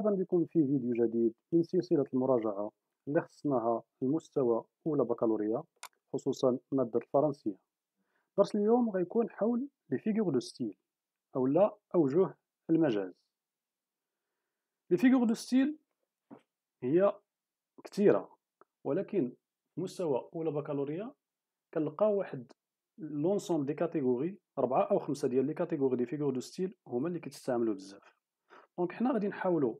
مرحبا بكم في فيديو جديد من سلسلة المراجعة اللي خصناها المستوى أولى بكالوريا، خصوصا مادة الفرنسية. درس اليوم غيكون حول لي فيغور دو ستيل أو لا أوجه المجاز. لي فيغور دو ستيل هي كثيرة، ولكن في مستوى أولى بكالوريا كنلقاو واحد لونسومبل دي كاتيجوري، 4 أو 5 ديال لي كاتيجوري دي فيغور دو ستيل هما اللي كيتستعملوا بزاف. دونك حنا غادي نحاولوا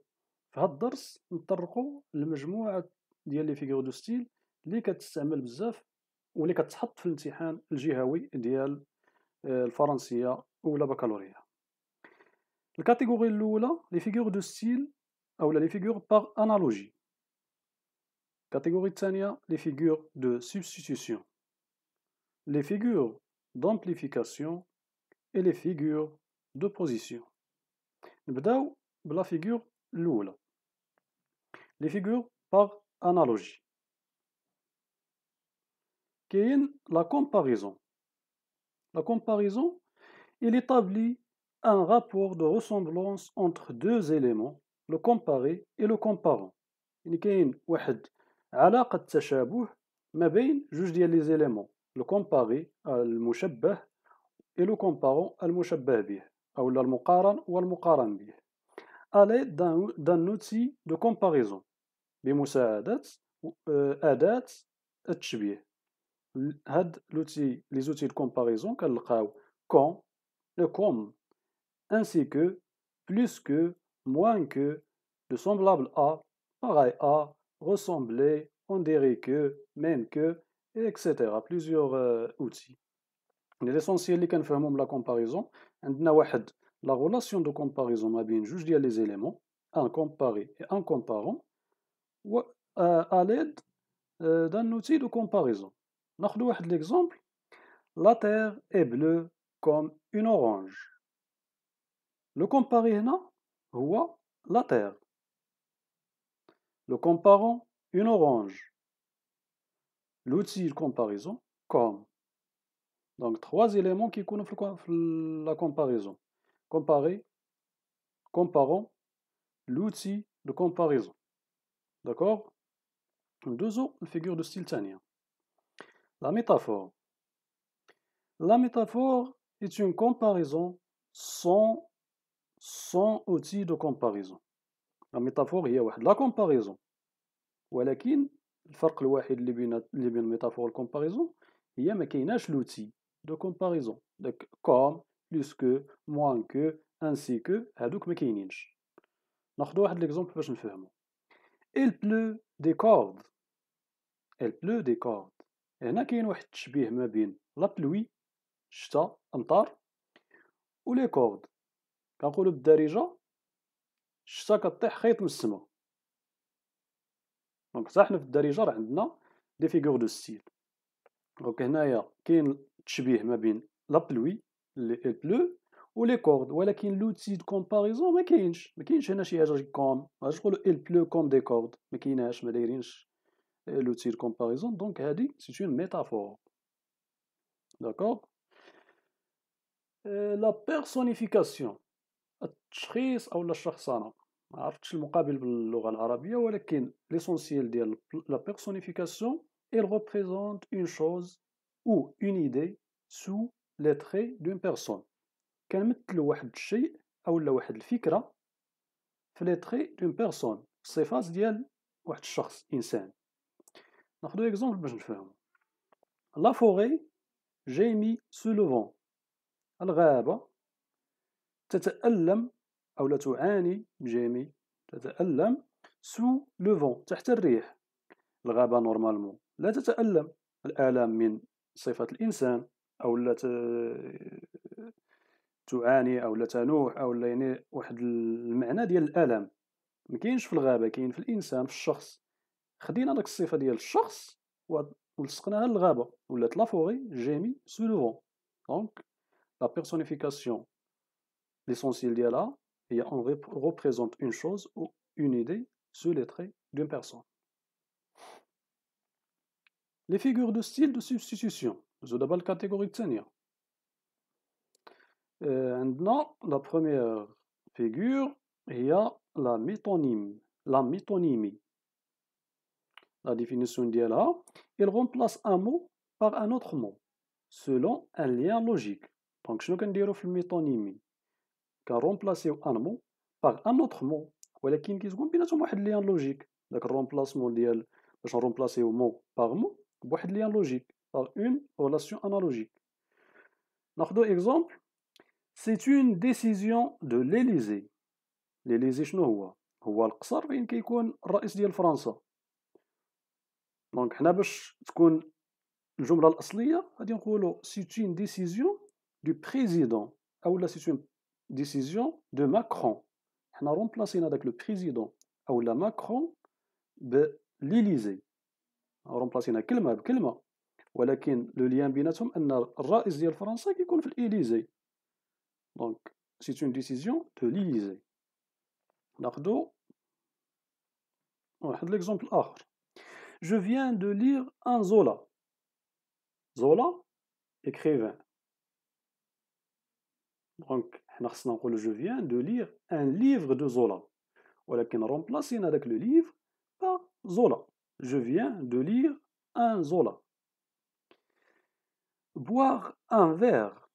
في هذا الدرس نطرقوا لمجموعة ديال لي فيغور دو ستيل اللي كتستعمل بزاف واللي كتحط في الامتحان الجهوي ديال الفرنسية أولى بكالوريا. الكاتيجوري الأولى لي فيغور دو ستيل أو لي فيغور باغ أنالوجي. الكاتيجوري الثانية لي فيغور دو سبستيتيوشن، لي فيغور d'amplification et les figures d'opposition. نبداو بلا فيغور الأولى، les figures par analogie. كاين la comparaison. La comparaison, il établit un rapport de ressemblance entre deux éléments, le comparé et le comparant. يعني كاين واحد علاقة تشابه ما بين جوج ديال لي زيليمون، le comparé المشبه et le comparant المشبه به، أو المقارن والمقارن به، à l'aide d'un outil de comparaison، بمساعدة أداة التشبيه. هاد لوتي لي زوتي دو كومباريزون كنلقاو كون، لو كوم، ainsi que, plus que, moins que, de semblable à, pareil à, ressembler, on dirait que, même que, etc. Plusieurs outils. L'essentiel اللي كنفهمو من لا كومباريزون، عندنا واحد لا غولاسيون دو كومباريزون ما بين جوج ديال لي زيليمون، ان كومباري et un comparant، و à l'aide d'un outil de comparaison. ناخذ واحد l'exemple. La terre est bleue comme une orange. Le comparé هنا هو la terre. Le comparant une orange. L'outil de comparaison comme. Donc 3 éléments qui كيكونوا في la comparaison. Comparer, comparant, l'outil de comparaison. D'accord? ندوزو الفيغور دو ستيل ثانية. La métaphore. La métaphore est une comparaison sans outil de comparaison. La métaphore هي واحد لا comparaison، ولكن الفرق الوحيد اللي بين الميتافور والكومباريزون هي ما كايناش لوتي دو كومباريزون. داك كوم، بلوس كو، موان كو، انسي كو، هادوك ما كاينينش. ناخذ واحد ليكزومبل باش نفهمو. Il pleut des cordes. Il pleut des cordes. هنا كاين واحد التشبيه ما بين لا بلوي، الشتا، امطار، و لي كورد. كنقولو بالدارجة الشتا كطيح خيط من السما. دونك حتى حنا في الدارجة راه عندنا دي فيغور دو ستيل. دونك هنايا كاين تشبيه ما بين لا بلوي اللي il pleut و لي كورد، ولكن لوتي دو كومباريزون ما كاينش هنا شي حاجة كوم، ماغاديش نقولو il pleut comme des cordes، ما كايناش، ما دايرينش لوتي دو كومباريزون. دونك هادي سي اون ميتافور. داكوغ. لا بيرسونيفيكاسيون، التشخيص أو الشخصنة. ما عرفتش المقابل باللغة العربية، ولكن ليسونسيال ديال لا بيرسونيفيكاسيون il représente une chose ou une idée sous les traits d'une personne. كنمثلو واحد الشيء أو واحد الفكرة في les traits d'une personne، الصفات ديال واحد الشخص، إنسان. ناخدو إكزومبل باش نفهمو. La forêt gémit sous le vent. الغابة تتألم أو لا تعاني، جيمي تتألم، sous le vent تحت الريح. الغابة نورمالمون لا تتألم. الآلام من صفة الإنسان، أو لا تعاني أو لا تنوح، أو لا يعني واحد المعنى ديال الألم مكاينش في الغابة، كاين في الإنسان، في الشخص. خدينا داك الصفة ديال الشخص ولصقناها للغابة، ولات لا فوري جيمي سو لو فون. دونك لا بيرسونيفيكاسيون l'essentiel ديالها هي on représente une chose ou une idée sous les traits d'une personne. Les figures de style de substitution. نزو دابا الكاتيجوري الثانية. عندنا لا بروميير فيغور هي la métonymie. La définition ديالها, il remplace un mot par un autre mot selon un lien logique. Donc شنو كنديرو في الميتونيمي؟ كنرومبلاسيو ان مو باغ ان اوتر مو، ولكن كيتكون بيناتهم واحد ليان لوجيك. داك الرومبلاسمون ديال باش نرومبلاسيو مو باغ مو بواحد ليان لوجيك، باغ اون ريلاسيون انالوجيك. ناخدو اكزومبل: C'est une décision de l'Élysée. l'Élysée شنو هو؟ هو القصر فين كيكون الرئيس ديال فرنسا. دونك حنا باش تكون الجملة الأصلية غادي نقولو c'est une décision du président أولا c'est une décision de Macron. حنا رومبلاسينا داك لو بريزيدون أولا ماكرون ب l'Élysée. رومبلاسينا كلمة بكلمة، ولكن لو ليان بيناتهم أن الرئيس ديال فرنسا كيكون في الإليزي. دونك c'est une décision de l'Élysée. ناخدو واحد ليكزومبل آخر: Je viens de lire un Zola. Zola, écrivain. دونك حنا خصنا نقولو je viens de lire un livre de Zola، ولكن رومبلاسينا داك لو ليفر par Zola. Je viens de lire un Zola. Boire un verre.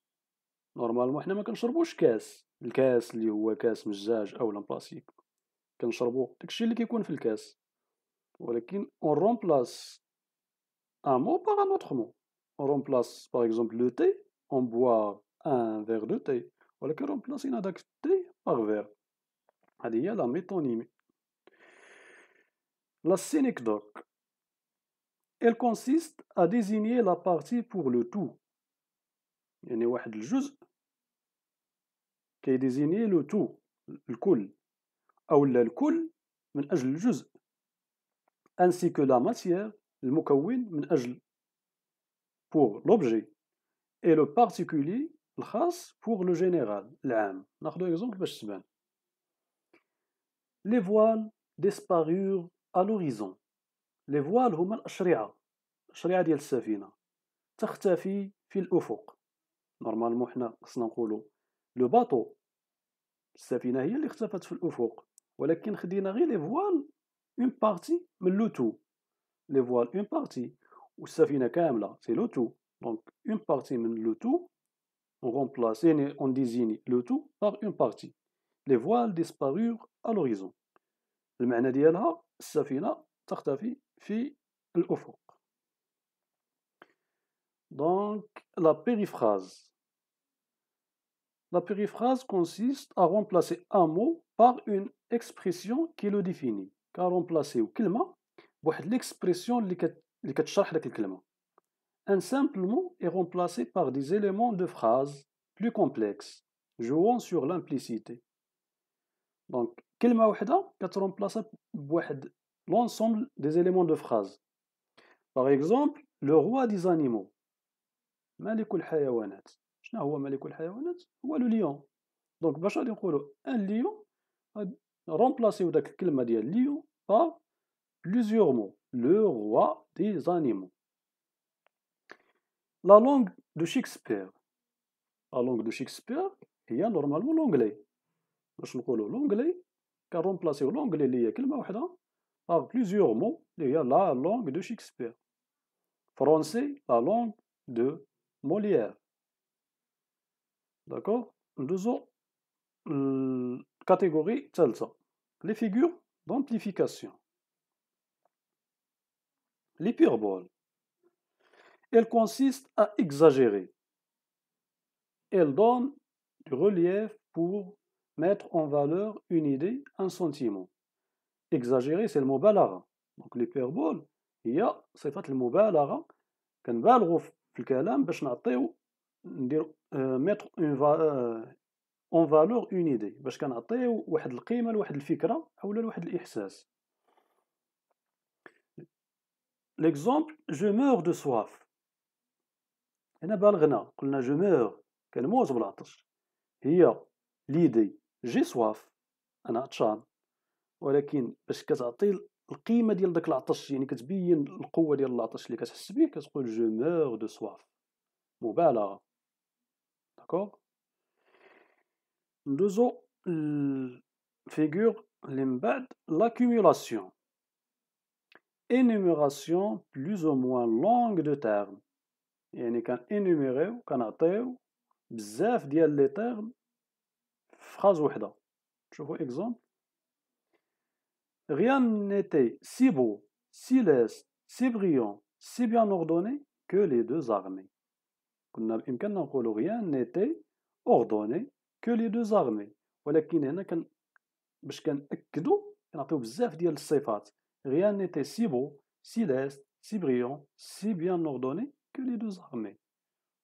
نورمالمون حنا ما كنشربوش كاس، الكاس اللي هو كاس مزاج اولا بلاستيك، كنشربو داكشي اللي كيكون في الكاس، ولكن on remplace un mot par un autre mot. On remplace par exemple le thé, on boit un verre de thé، ولكن رومبلاسينا داك الثي par verre. هذه هي لا ميتونيمي. La synecdoque, elle consiste à désigner la partie pour le tout. يعني واحد الجزء كيديزيني لو تو، الكل، أولا الكل من أجل الجزء، ainsi que la matière، المكون من أجل pour l'objet، et le particulier الخاص pour le général العام. ناخدو exemple باش تبان: Les voiles disparurent à l'horizon. Les voiles هما الأشرعة، الأشرعة ديال السفينة، تختفي في الأفق. نورمالمون حنا خصنا نقولو لو باطو، السفينة هي اللي اختفت في الأفق، ولكن خدينا غير لي فوال اون بارتي من لو تو. لي فوال اون بارتي والسفينة كاملة سي لو تو. دونك اون بارتي من لو تو on remplace يعني on désigne le tout par une partie. Les voiles disparurent à l'horizon. المعنى ديالها السفينة تختفي في الأفق. Donc la périphrase. La périphrase consiste à remplacer un mot par une expression qui le définit. كنرومبلاسيو كلمة بواحد l'expression اللي كتشرح داك الكلمة. Un simple mot est remplacé par des éléments de phrase plus complexes, jouant sur l'implicité. Donc كلمة واحدة كترومبلاسا بواحد l'ensemble des éléments de phrase. Par exemple, le roi des animaux. ملك الحيوانات. شنو هو ملك الحيوانات؟ هو لو ليون. دونك باش غادي نقولوا ان ليون رومبلاسيو داك الكلمه ديال ليون par plusieurs mots. Le roi des animaux. La langue de Shakespeare. La langue de Shakespeare هي نورمالمون لونجلي. باش نقولوا لونجلي كنرومبلاسيو لونجلي اللي هي كلمه واحده par plusieurs mots اللي هي la langue de Shakespeare. Français, la langue de Molière. D'accord? ندوزو catégorie ثالثة: les figures d'amplification. L'hyperbole. Elle consiste à exagérer. Elle donne du relief pour mettre en valeur une idée, un sentiment. Exagérer, c'est المبالغة. Donc l'hyperbole هي صفة المبالغة، كنبالغوا في الكلام باش نعطيو ندير mettre en valeur une idée، باش كنعطيو واحد القيمة لواحد الفكرة أولا لواحد الإحساس. L'exemple: je meurs de soif. هنا بالغنا، قلنا je meurs كنموت بالعطش. هي ليدي جي سواف، أنا عطشان، ولكن باش كتعطي القيمة ديال داك العطش، يعني كتبين القوة ديال العطش اللي كتحس به، كتقول je meurs de soif. مبالغة. داكوغ. ندوزو الفيغور اللي من بعد l'accumulation. Énumération plus ou moins longue de termes. يعني كنإنيميريو كنعطيو بزاف ديال لي termes في phrase وحدة. شوفوا exemple. Rien n'était si beau, si leste, si brillant, si bien ordonné que les deux armées. كنا بإمكاننا نقولوا rien n'était ordonné que les deux armées. ولكن هنا باش كنأكدوا كنعطيو بزاف ديال الصفات. Rien n'était si beau, si leste, si brillant, si bien ordonné que les deux armées.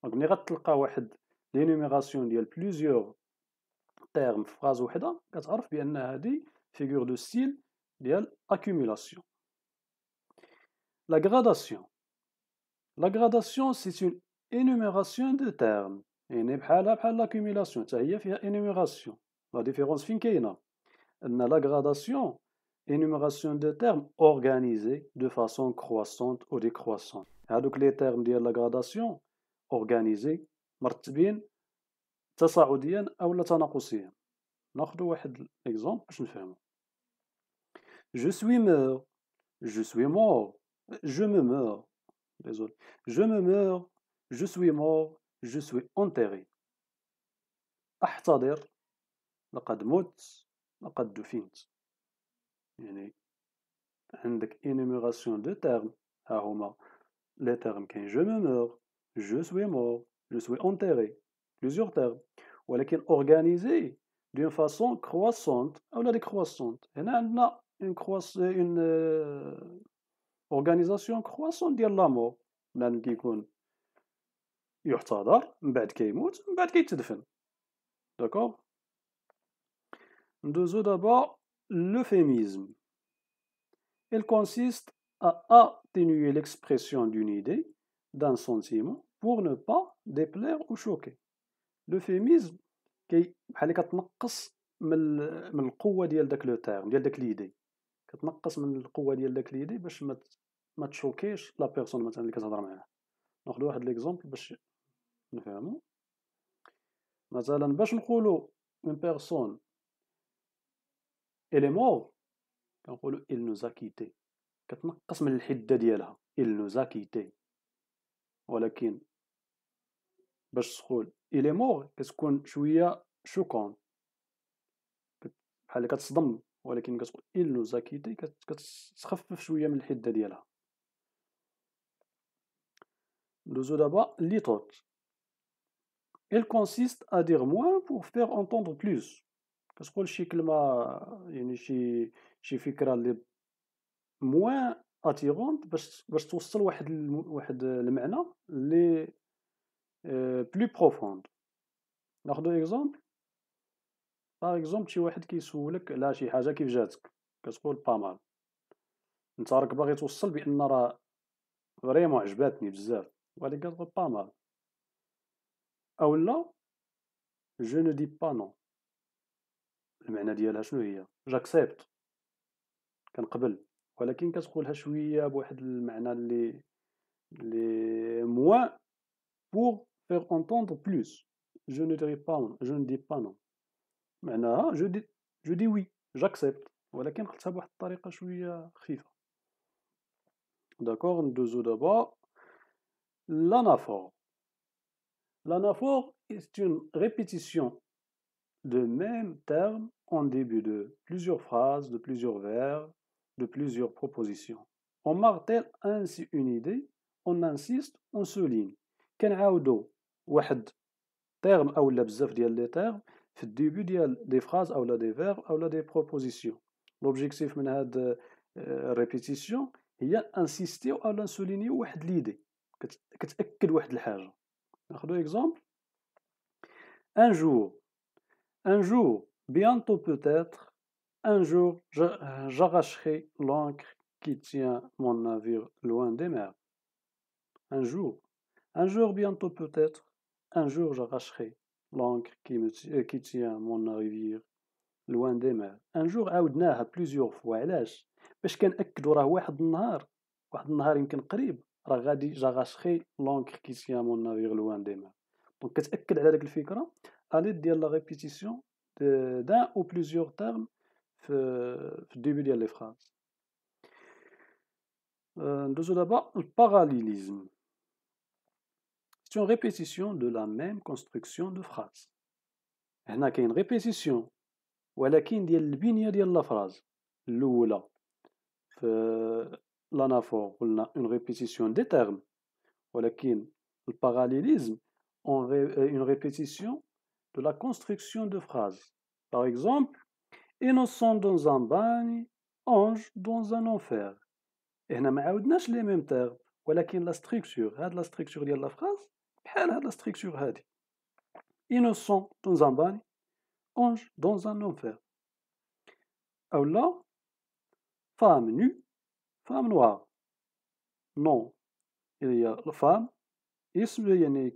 دونك ملي غتلقى واحد لينوميراسيون ديال بليزيور تيرم في فراز وحده كتعرف بان هذه فيغور دو ستيل ديال accumulation. La gradation. La gradation c'est une énumération de termes. يعني بحال l'accumulation حتى هي فيها énumération. La différence فين كاينه؟ أن la gradation énumération de termes organisés de façon croissante ou décroissante. هادوك les termes ديال la gradation organisés مرتبين تصاعديا أو تناقصيا. ناخذ واحد exemple باش نفهمو. Je suis mort, je suis mort, je me meurs. Désolé. Je me meurs, je suis mort, je suis enterré. أحتضر لقد مت لقد دفنت. يعني عندك énumération de termes ها هما les termes كاين je me meurs, je suis mort, je suis enterré, plusieurs termes ولكن organisé d'une façon croissante أو لا décroissante. هنا عندنا une organisation croissante ديال la mort. بنادم كيكون يحتضر من بعد كيموت من بعد كيتدفن. D'accord. ندوزو دابا l'euphémisme. Il consiste à atténuer l'expression d'une idée, d'un sentiment, pour ne pas déplaire ou choquer. L'euphémisme بحال اللي كتنقص من القوة ديال داك لو تيرم ديال داك ليدي. كتنقص من القوة ديال داك ليدي باش ما تشوكيش لا بيرسون مثلا اللي كتهضر معاه. ناخذ واحد ليكزومبل باش نفهمو. مثلا باش نقولوا une personne elle est morte كنقولوا il nous a quitté. كتنقص من الحدة ديالها il nous a quitté. ولكن باش تقول il est mort كتكون شوية شوكون بحال كتصدم. ولكن كتقول il nous a quitté كتخفف شوية من الحدة ديالها. ندوزو دابا ليطوت. Il consiste à dire moins pour faire entendre plus. كتقول شي كلمة يعني شي فكرة اللي moins attirante باش توصل واحد المعنى اللي plus profond. ناخذ اكزومبل. باغ اكزومبل شي واحد كيسولك على شي حاجة كيف جاتك كتقول با مال. انت راك باغي توصل بان راه فريمون عجباتني بزاف ولكن كتقول با مال. اولا je ne dis pas non. المعنى ديالها شنو هي؟ جاكسبت كنقبل. ولكن كتقولها شويه بواحد المعنى اللي moins pour faire entendre plus. je ne dis pas non معناها je dis oui j'accepte ولكن قلتها بواحد الطريقه شويه خفيفه. داكوغ. ندوزو دابا l'anaphore. L'anaphore est une répétition de même terme en début de plusieurs phrases, de plusieurs verbes, de plusieurs propositions. On martèle ainsi une idée, on insiste, on souligne. كنعاودو واحد terme أولا بزاف ديال لي termes في الديبي ديال دي phrases أولا دي verbes أولا دي propositions. L'objectif من هاد répétition هي انسيستيو أولا نسولينيو واحد ليدي كتأكد واحد الحاجة. ناخدو exemple. Un jour, bientôt peut-être, un jour, j'arracherai l'ancre qui tient mon navire loin des mers. Un jour, bientôt peut-être, un jour, j'arracherai l'ancre qui tient mon navire loin des mers. Un jour عاودناها plusieurs fois. علاش؟ باش كنأكدوا راه واحد النهار يمكن قريب راه غادي j'arracherai l'ancre qui tient mon navire loin des mers. دونك كتأكد على ديك الفكرة à l'aide ديال la répétition d'un ou plusieurs termes في الديبي ديال لي فراز. ندوزو دابا الباراليليزم. C'est une répétition de la même construction de phrase. هنا كاين ريبيتيسيون ولكن ديال البنية ديال لا فراز الأولى. في l'anaphore قلنا une répétition des termes ولكن الباراليليزم une répétition de la construction de phrases. Par exemple, innocent dans un bagne, ange dans un enfer. Et هنا ما عاودناش les mêmes termes ولكن la structure هاد la structure ديال la phrase بحال هاد la structure هادي. Innocent dans un bagne, ange dans un enfer. أو لا femme nue, femme noire. Non, il y a la femme اسم يعني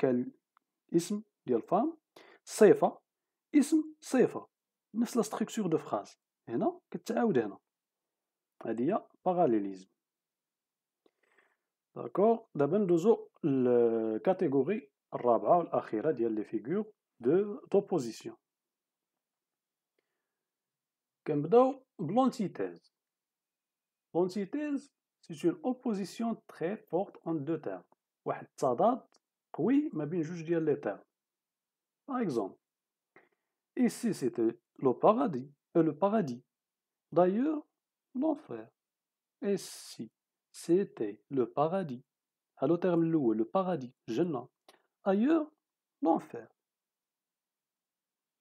اسم ديال femme صفة اسم صفة نفس لا ستركتور دو فراز هنا كتعاود هنا. هادي هي باراليليزم. داكوغ دابا ندوزو للكاتيجوري الرابعة والأخيرة ديال لي فيغور دوبوزيسيون. كنبداو بلونتيتيز. L'antithèse, c'est une opposition très forte en deux termes. واحد التضاد قوي ما بين جوج ديال لي termes. Par exemple, ici c'était le paradis et le paradis. D'ailleurs, l'enfer. Et si c'était le paradis. هادو terme الأول le paradis الجنة. Ailleurs, l'enfer.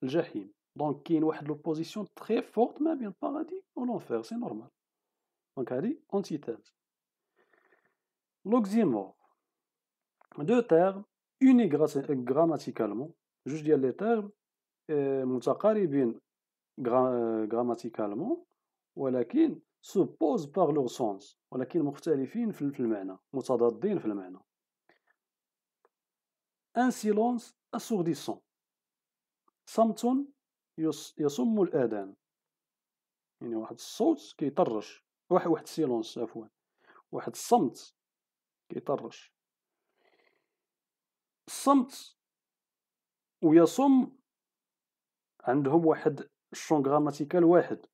الجحيم. Donc كاين واحد l'opposition très forte ما بين le paradis et l'enfer, c'est normal. Donc هادي antithèse. L'oxymore. Deux termes unis grammaticalement. جوج ديال لي termes متقاربين grammaticalement ولكن s'opposent par leur sens ولكن مختلفين في المعنى متضادين في المعنى. Un silence assourdissant. صمت يصم الآذان. يعني واحد الصوت كيطرش واحد السيلونس عفوا واحد الصمت كيطرش. الصمت ويصم عندهم واحد الشون غراماتيكال واحد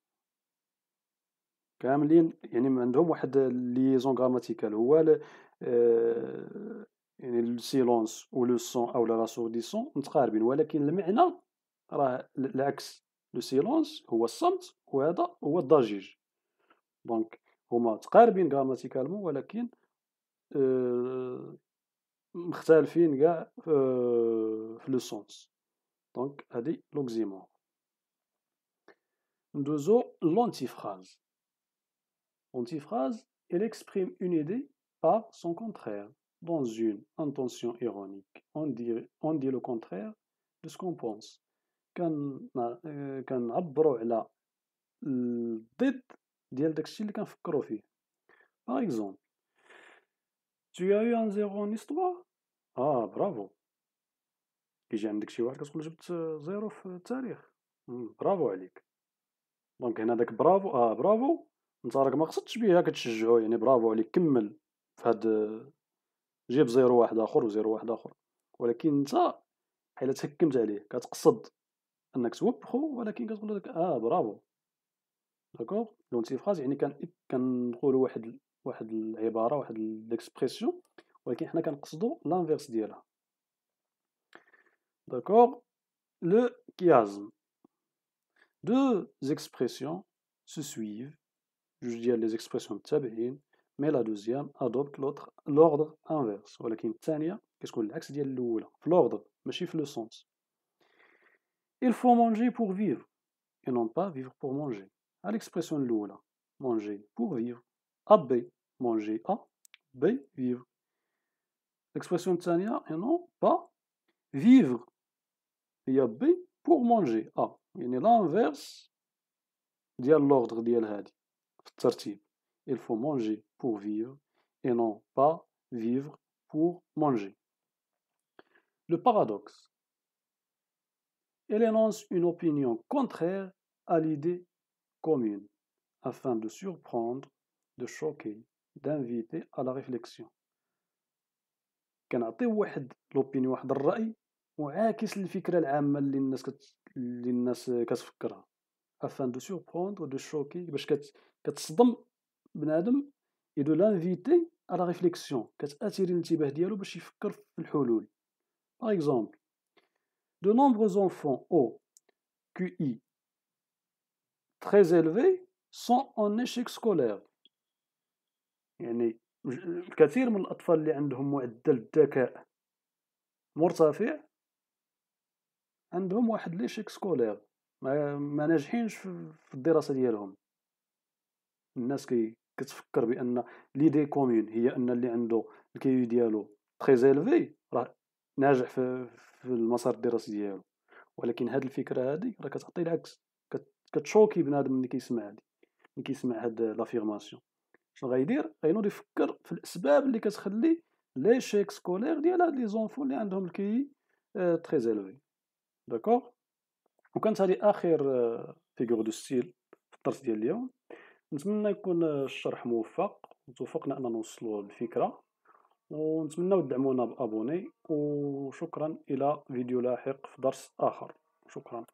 كاملين يعني عندهم واحد ليزون غراماتيكال هو يعني السيلونس و لو سون او لا سورديسون متقاربين ولكن المعنى راه العكس. لو سيلونس هو الصمت وهذا هو الضجيج. دونك هما متقاربين غراماتيكالمون ولكن مختلفين كاع في لو سونس. دونك هادي لوكزيمور. ندوزو l'antiphrase. L'antiphrase, elle exprime une idée par son contraire. Dans une intention ironique, on dit le contraire de ce qu'on pense. كنعبروا على الضد ديال داكشي اللي كنفكروا فيه. Par exemple, tu as eu un zéro en histoire? Ah, bravo. كيجي عندك شي واحد كتقول جبت زيرو في التاريخ. برافو عليك. دونك هنا داك برافو برافو انت راك ما قصدتش بها كتشجعو يعني برافو عليك كمل في هاد جيب زيرو واحد اخر وزيرو واحد اخر ولكن انت بحال تهكمت عليه كتقصد انك توبخو ولكن كتقول لك برافو. داكوغ لونتي فراز يعني كنقولوا واحد العباره واحد ليكسبرسيون ولكن حنا كنقصدوا لانفيرس ديالها. داكوغ لو كيازم. Deux expressions se suivent, je dis les expressions متتابعين, mais la deuxième adopte l'ordre inverse. ولكن الثانية كتكون العكس ديال الأولى في l'ordre ماشي في le sens. Il faut manger pour vivre et non pas vivre pour manger. À l'expression الأولى manger pour vivre A B manger A B vivre. L'expression الثانية et non pas vivre هي B pour manger A. يعني l'inverse ديال l'ordre ديال هادي في الترتيب. Il faut manger pour vivre et non pas vivre pour manger. Le paradoxe. Elle énonce une opinion contraire à l'idée commune afin de surprendre, de choquer, d'inviter à la réflexion. كنعطيو واحد لوبينيون واحد الرأي معاكس للفكرة العامة اللي الناس كتفكرها. afin de surprendre, de choquer باش كتصدم بنادم et de l'inviter à la réflexion كتأثير الانتباه ديالو باش يفكر في الحلول. Par exemple, de nombreux enfants au QI très élevé sont en échec scolaire. يعني الكثير من الأطفال اللي عندهم معدل الذكاء مرتفع عندهم واحد ليشيك سكولير، ما ناجحينش في الدراسة ديالهم. الناس كتفكر بأن ليدي كومون هي أن اللي عنده الكيو ديالو تري زيلفي راه ناجح في المسار الدراسي ديالو، ولكن هاد الفكرة هادي راه كتعطي العكس، كتشوكي بنادم ملي كيسمع هاد لافيرماسيون. شنو غيدير؟ غينوض يفكر في الأسباب اللي كتخلي ليشيك سكولير ديال هاد لي زونفون اللي عندهم الكيي تري زيلفي. داكوغ. وكانت هذه آخر فيغور دو ستيل في الدرس ديال اليوم. نتمنى يكون الشرح موفق وتوفقنا أننا نوصلوا الفكرة، ونتمنى تدعمونا بأبوني، وشكرا إلى فيديو لاحق في درس آخر. شكرا.